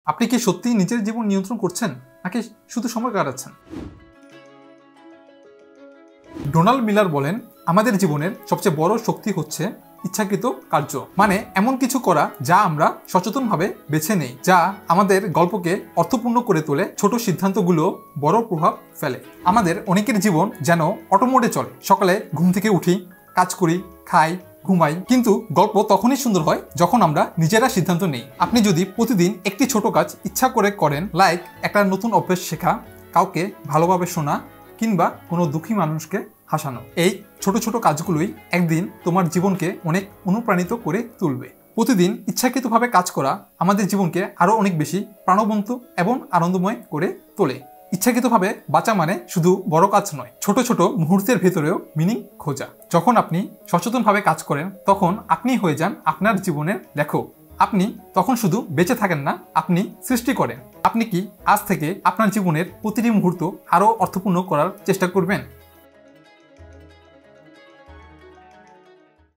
আপনি কি সত্যিই নিজের জীবন নিয়ন্ত্রণ করছেন নাকি শুধু সময় কাটাচ্ছেন? ডোনাল্ড মিলার বলেন, আমাদের জীবনের সবচেয়ে বড় শক্তি হচ্ছে ইচ্ছাকৃত কার্য, মানে এমন কিছু করা যা আমরা সচেতনভাবে বেছে নেই, যা আমাদের গল্পকে অর্থপূর্ণ করে তোলে। ছোট সিদ্ধান্তগুলো বড় প্রভাব ফেলে। আমাদের অনেকের জীবন যেন অটোমোডে চলে। সকালে ঘুম থেকে উঠি, কাজ করি, খাই, ঘুমাই, কিন্তু গল্প তখনই সুন্দর হয় যখন আমরা নিজেরা সিদ্ধান্ত নেই। আপনি যদি প্রতিদিন একটি ছোট কাজ ইচ্ছা করে করেন, লাইক একটা নতুন অভ্যাস শেখা, কাউকে ভালোভাবে শোনা, কিংবা কোনো দুঃখী মানুষকে হাসানো, এই ছোট ছোট কাজগুলোই একদিন তোমার জীবনকে অনেক অনুপ্রাণিত করে তুলবে। প্রতিদিন ইচ্ছাকৃতভাবে কাজ করা আমাদের জীবনকে আরো অনেক বেশি প্রাণবন্ত এবং আনন্দময় করে তোলে। ইচ্ছাকৃতভাবে বাঁচা মানে শুধু বড় কাজ নয়, ছোট ছোট মুহূর্তের ভেতরেও মিনিং খোঁজা। যখন আপনি সচেতনভাবে কাজ করেন, তখন আপনি হয়ে যান আপনার জীবনের লেখক। আপনি তখন শুধু বেঁচে থাকেন না, আপনি সৃষ্টি করেন। আপনি কি আজ থেকে আপনার জীবনের প্রতিটি মুহূর্ত আরো অর্থপূর্ণ করার চেষ্টা করবেন?